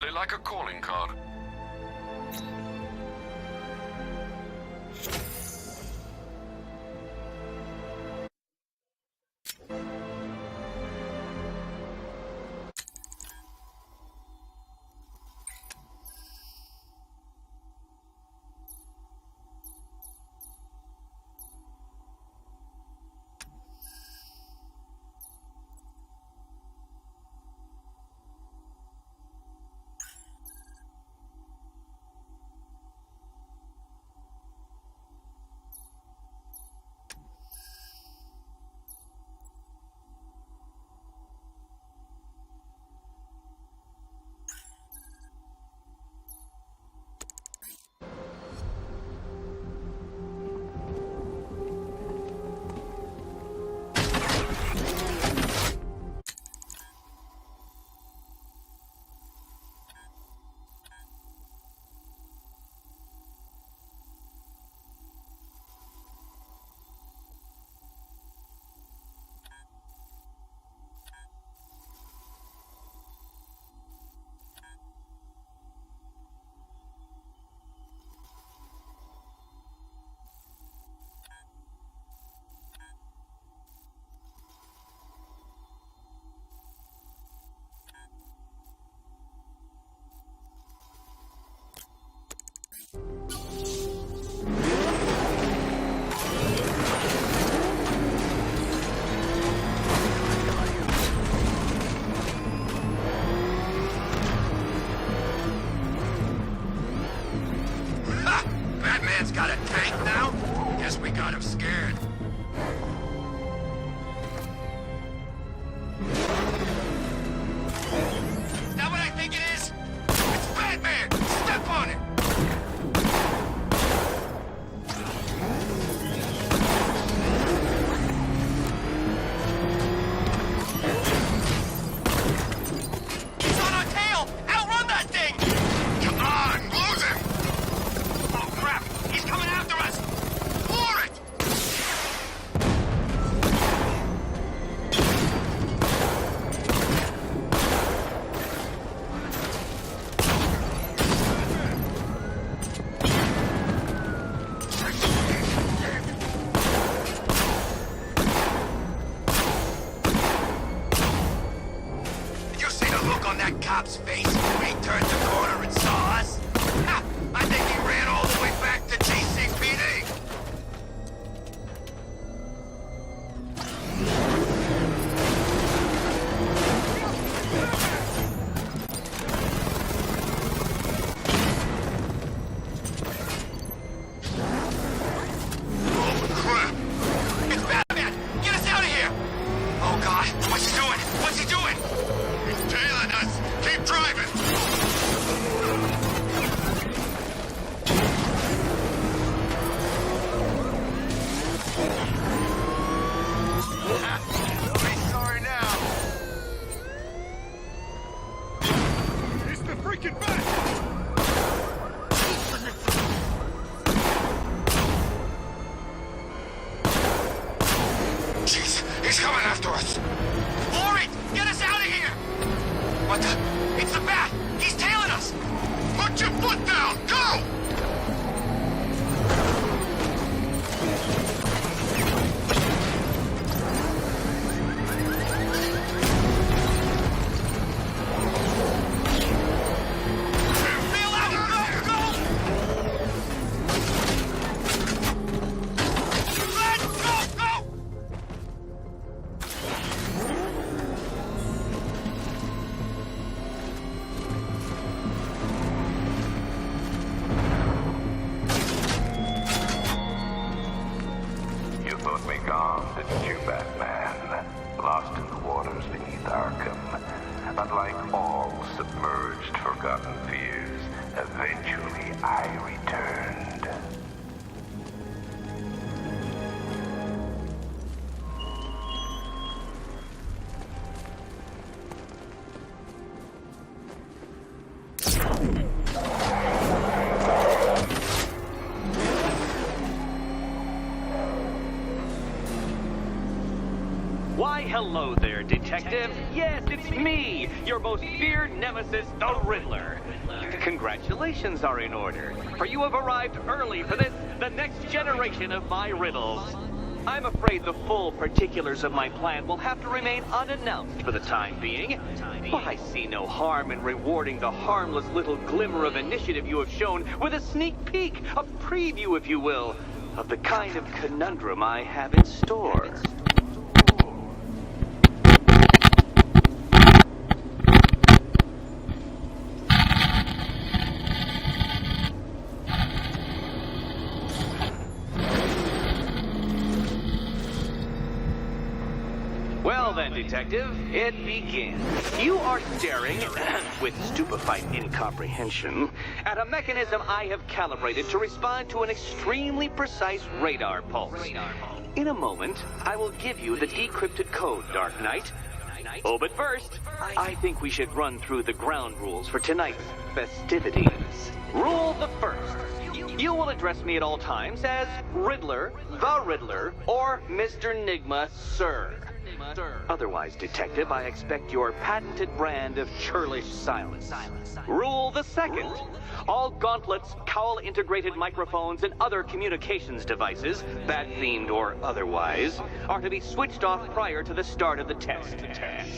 They like a calling card. Batman's got a tank now? Guess we got him scared. Is that what I think it is? It's Batman! Step on it! He's on our tail! Outrun that thing! Come on, lose him! Oh crap! He's coming after us! Floor it! Did you see the look on that cop's face when he turned the corner and saw us? Ha! I think he ran all the way back to GCPD! Oh, crap! It's Batman! Get us out of here! Oh, God! What's he doing? What's he doing? He's tailing us! Keep driving! Nobody's sorry now. It's the freaking bat! Jeez, he's coming after us! Lori, get us out of here! What the? It's the bat! He's tailing us! Put your foot down! Go! Bail out! Go! Go! Let's go! Go! You thought me gone, didn't you, Batman? Lost in the waters beneath Arkham. But like all submerged, forgotten fears, eventually I returned. Why Hello there, Detective. Yes, it's me, your most feared nemesis, the Riddler. Congratulations are in order, for you have arrived early for this, the next generation of my riddles. I'm afraid the full particulars of my plan will have to remain unannounced for the time being, but I see no harm in rewarding the harmless little glimmer of initiative you have shown with a sneak peek, a preview, if you will, of the kind of conundrum I have in store. Well then, Detective, it begins. You are staring, with stupefied incomprehension, at a mechanism I have calibrated to respond to an extremely precise radar pulse. In a moment, I will give you the decrypted code, Dark Knight. Oh, but first, I think we should run through the ground rules for tonight's festivities. Rule the first. You will address me at all times as Riddler, the Riddler, or Mr. Nigma, sir. Otherwise, Detective, I expect your patented brand of churlish silence. Rule the second. All gauntlets, cowl-integrated microphones, and other communications devices, bat-themed or otherwise, are to be switched off prior to the start of the test.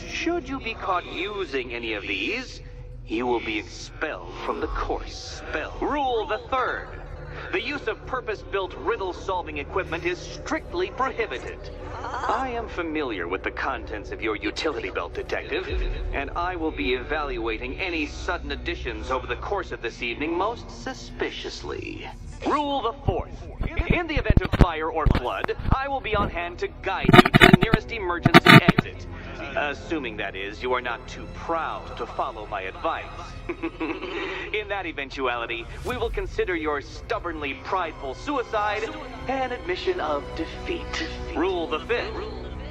Should you be caught using any of these, you will be expelled from the course. Rule the third. The use of purpose-built riddle-solving equipment is strictly prohibited. I am familiar with the contents of your utility belt, Detective, and I will be evaluating any sudden additions over the course of this evening most suspiciously. Rule the fourth. In the event of fire or flood, I will be on hand to guide you to the nearest emergency exit. Assuming, that is, you are not too proud to follow my advice. In that eventuality, we will consider your stubbornly prideful suicide an admission of defeat. Rule the fifth.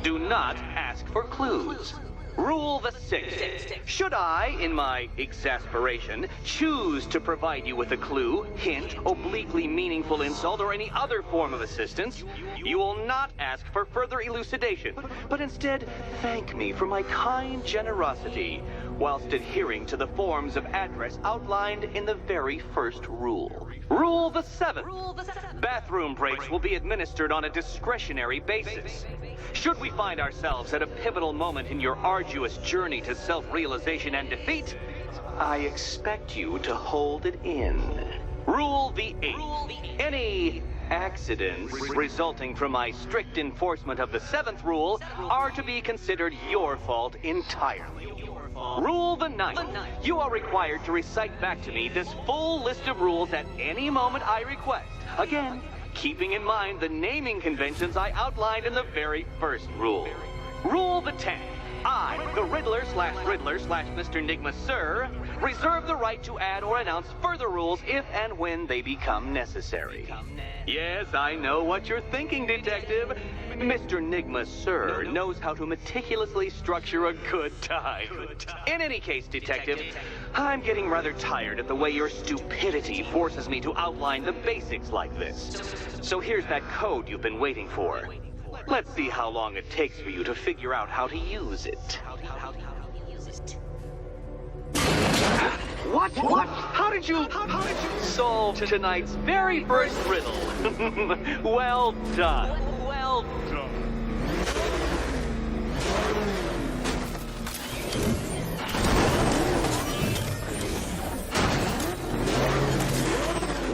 Do not ask for clues. Rule the sixth. Should I, in my exasperation, choose to provide you with a clue, hint, obliquely meaningful insult, or any other form of assistance, you will not ask for further elucidation, but instead thank me for my kind generosity, whilst adhering to the forms of address outlined in the very first rule. Rule the seventh. Bathroom breaks will be administered on a discretionary basis. Should we find ourselves at a pivotal moment in your arduous journey to self-realization and defeat, I expect you to hold it in. Rule the eighth. Any accidents resulting from my strict enforcement of the seventh rule are to be considered your fault entirely. Rule the ninth. You are required to recite back to me this full list of rules at any moment I request. Again, keeping in mind the naming conventions I outlined in the very first rule. Rule the 10th. I, the Riddler/Mr. Nigma, sir, reserve the right to add or announce further rules if and when they become necessary. Yes, I know what you're thinking, Detective. Mr. Nigma, sir, knows how to meticulously structure a good time. In any case, Detective, I'm getting rather tired of the way your stupidity forces me to outline the basics like this. So here's that code you've been waiting for. Let's see how long it takes for you to figure out how to use it. What? How did you solve tonight's very first riddle? Well done.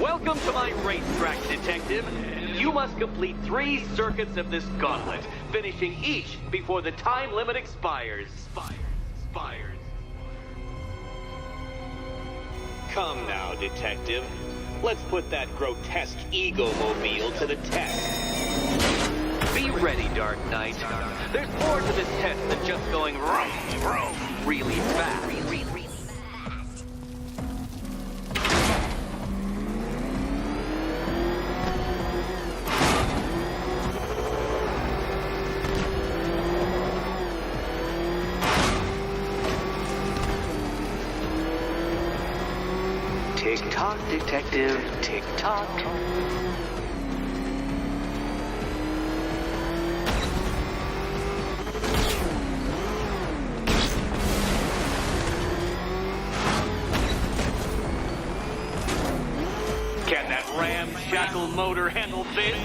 Welcome to my racetrack, Detective. You must complete 3 circuits of this gauntlet, finishing each before the time limit expires. Come now, Detective. Let's put that grotesque ego-mobile to the test. Be ready, Dark Knight. There's more to this test than just going really fast. Tick-tock, Detective, tick-tock. little motor handle this.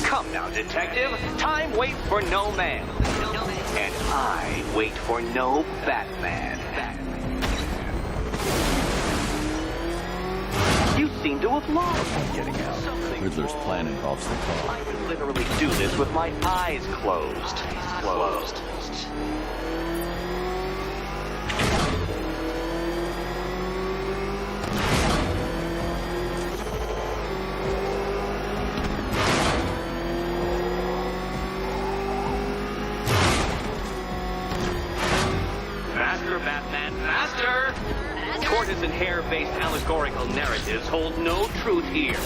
Come now, detective. Time waits for no man. And I wait for no Batman. You seem to have lost. Getting out. Something Riddler's wrong. plan involves the car. I could literally do this with my eyes closed. Faster, Batman, faster! Tortoise and hare-based allegorical narratives hold no truth here.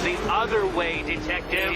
The other way, detective.